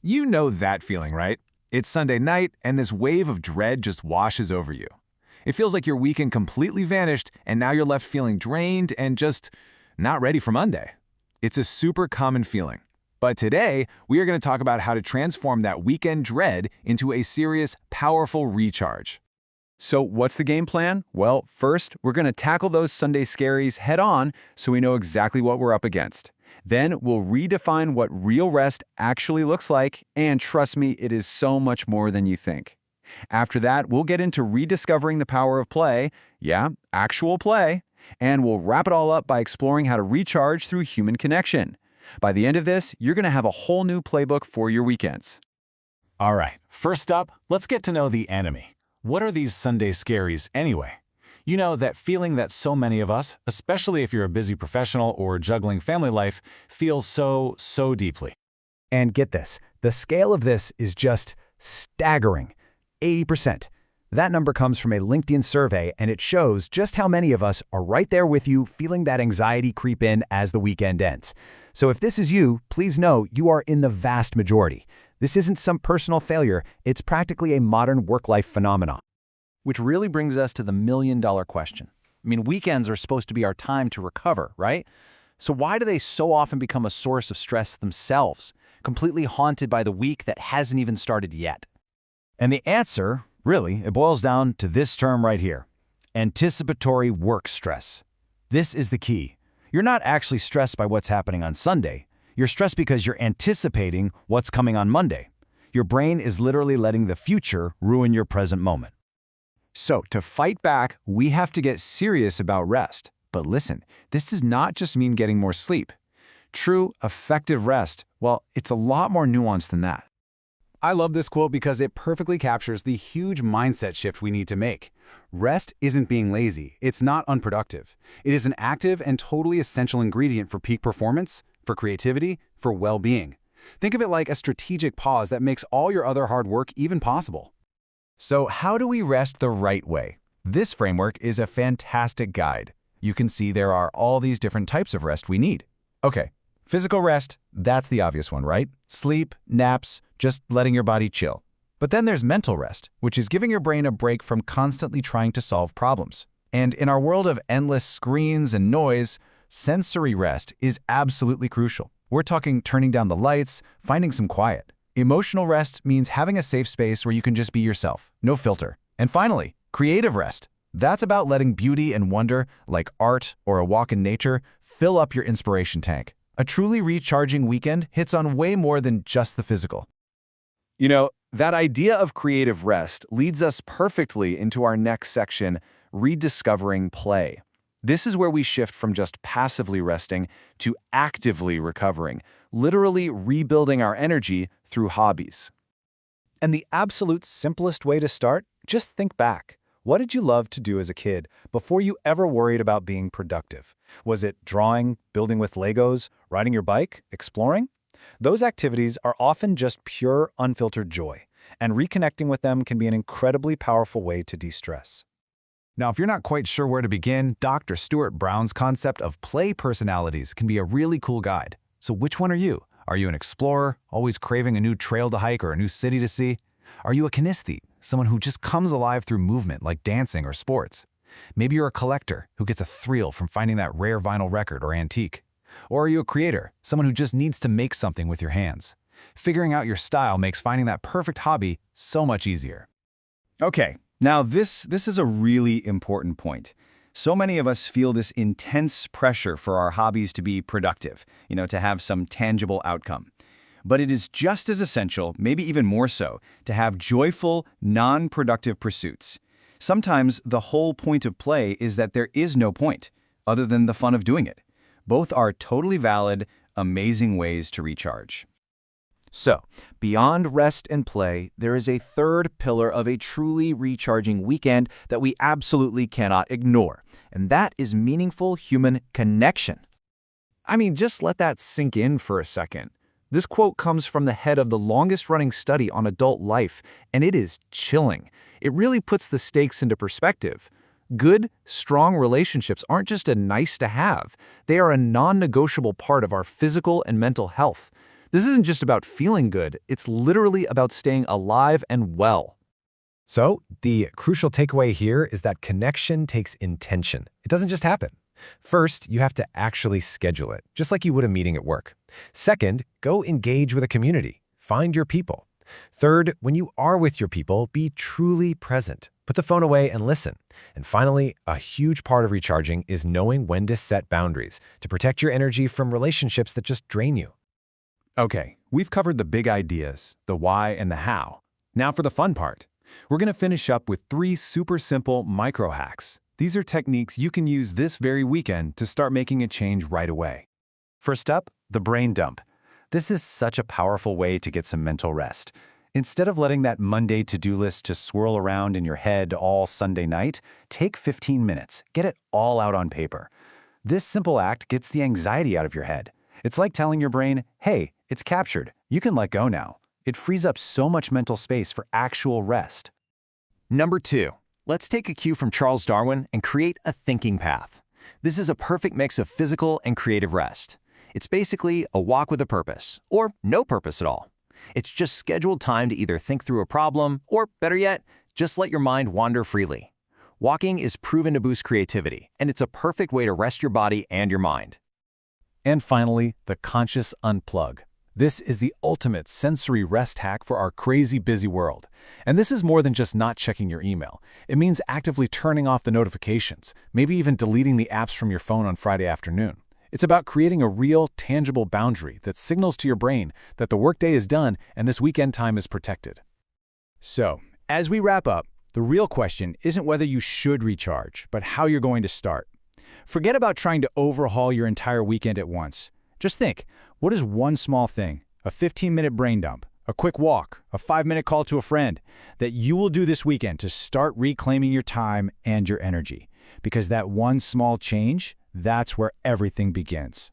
You know that feeling, right? It's Sunday night, and this wave of dread just washes over you. It feels like your weekend completely vanished, and now you're left feeling drained and just not ready for Monday. It's a super common feeling. But today, we are going to talk about how to transform that weekend dread into a serious, powerful recharge. So what's the game plan? Well, first, we're going to tackle those Sunday scaries head on so we know exactly what we're up against. Then we'll redefine what real rest actually looks like, and trust me, it is so much more than you think. After that, we'll get into rediscovering the power of play, yeah, actual play, and we'll wrap it all up by exploring how to recharge through human connection. By the end of this, you're going to have a whole new playbook for your weekends. All right, first up, let's get to know the enemy. What are these Sunday scaries anyway? You know, that feeling that so many of us, especially if you're a busy professional or juggling family life, feel so deeply. And get this, the scale of this is just staggering. 80%. That number comes from a LinkedIn survey, and it shows just how many of us are right there with you feeling that anxiety creep in as the weekend ends. So if this is you, please know you are in the vast majority. This isn't some personal failure, it's practically a modern work-life phenomenon. Which really brings us to the million-dollar question. I mean, weekends are supposed to be our time to recover, right? So why do they so often become a source of stress themselves, completely haunted by the week that hasn't even started yet? And the answer, really, it boils down to this term right here: anticipatory work stress. This is the key. You're not actually stressed by what's happening on Sunday. You're stressed because you're anticipating what's coming on Monday. Your brain is literally letting the future ruin your present moment. So to fight back, we have to get serious about rest. But listen, this does not just mean getting more sleep. True, effective rest, well, it's a lot more nuanced than that. I love this quote because it perfectly captures the huge mindset shift we need to make. Rest isn't being lazy. It's not unproductive. It is an active and totally essential ingredient for peak performance, for creativity, for well-being. Think of it like a strategic pause that makes all your other hard work even possible. So how do we rest the right way? This framework is a fantastic guide. You can see there are all these different types of rest we need. Okay, physical rest, that's the obvious one, right? Sleep, naps, just letting your body chill. But then there's mental rest, which is giving your brain a break from constantly trying to solve problems. And in our world of endless screens and noise, sensory rest is absolutely crucial. We're talking turning down the lights, finding some quiet. Emotional rest means having a safe space where you can just be yourself, no filter. And finally, creative rest. That's about letting beauty and wonder, like art or a walk in nature, fill up your inspiration tank. A truly recharging weekend hits on way more than just the physical. You know, that idea of creative rest leads us perfectly into our next section, rediscovering play. This is where we shift from just passively resting to actively recovering, literally rebuilding our energy through hobbies. And the absolute simplest way to start? Just think back. What did you love to do as a kid before you ever worried about being productive? Was it drawing, building with Legos, riding your bike, exploring? Those activities are often just pure, unfiltered joy, and reconnecting with them can be an incredibly powerful way to de-stress. Now, if you're not quite sure where to begin, Dr. Stuart Brown's concept of play personalities can be a really cool guide. So which one are you? Are you an explorer, always craving a new trail to hike or a new city to see? Are you a kinesthete, someone who just comes alive through movement like dancing or sports? Maybe you're a collector who gets a thrill from finding that rare vinyl record or antique. Or are you a creator, someone who just needs to make something with your hands? Figuring out your style makes finding that perfect hobby so much easier. Okay, now this is a really important point. So many of us feel this intense pressure for our hobbies to be productive, to have some tangible outcome. But it is just as essential, maybe even more so, to have joyful, non-productive pursuits. Sometimes the whole point of play is that there is no point, other than the fun of doing it. Both are totally valid, amazing ways to recharge. So, beyond rest and play, there is a third pillar of a truly recharging weekend that we absolutely cannot ignore, and that is meaningful human connection. I mean, just let that sink in for a second. This quote comes from the head of the longest-running study on adult life, and it is chilling. It really puts the stakes into perspective. Good, strong relationships aren't just a nice-to-have. They are a non-negotiable part of our physical and mental health. This isn't just about feeling good, it's literally about staying alive and well. So, the crucial takeaway here is that connection takes intention. It doesn't just happen. First, you have to actually schedule it, just like you would a meeting at work. Second, go engage with a community. Find your people. Third, when you are with your people, be truly present. Put the phone away and listen. And finally, a huge part of recharging is knowing when to set boundaries to protect your energy from relationships that just drain you. Okay, we've covered the big ideas, the why and the how. Now for the fun part. We're going to finish up with 3 super simple micro-hacks. These are techniques you can use this very weekend to start making a change right away. First up, the brain dump. This is such a powerful way to get some mental rest. Instead of letting that Monday to-do list just swirl around in your head all Sunday night, take 15 minutes. Get it all out on paper. This simple act gets the anxiety out of your head. It's like telling your brain, hey, it's captured. You can let go now. It frees up so much mental space for actual rest. Number 2, let's take a cue from Charles Darwin and create a thinking path. This is a perfect mix of physical and creative rest. It's basically a walk with a purpose, or no purpose at all. It's just scheduled time to either think through a problem, or better yet, just let your mind wander freely. Walking is proven to boost creativity, and it's a perfect way to rest your body and your mind. And finally, the conscious unplug. This is the ultimate sensory rest hack for our crazy busy world. And this is more than just not checking your email. It means actively turning off the notifications, maybe even deleting the apps from your phone on Friday afternoon. It's about creating a real, tangible boundary that signals to your brain that the workday is done and this weekend time is protected. So, as we wrap up, the real question isn't whether you should recharge, but how you're going to start. Forget about trying to overhaul your entire weekend at once. Just think, what is one small thing, a 15-minute brain dump, a quick walk, a 5-minute call to a friend, that you will do this weekend to start reclaiming your time and your energy? Because that one small change, that's where everything begins.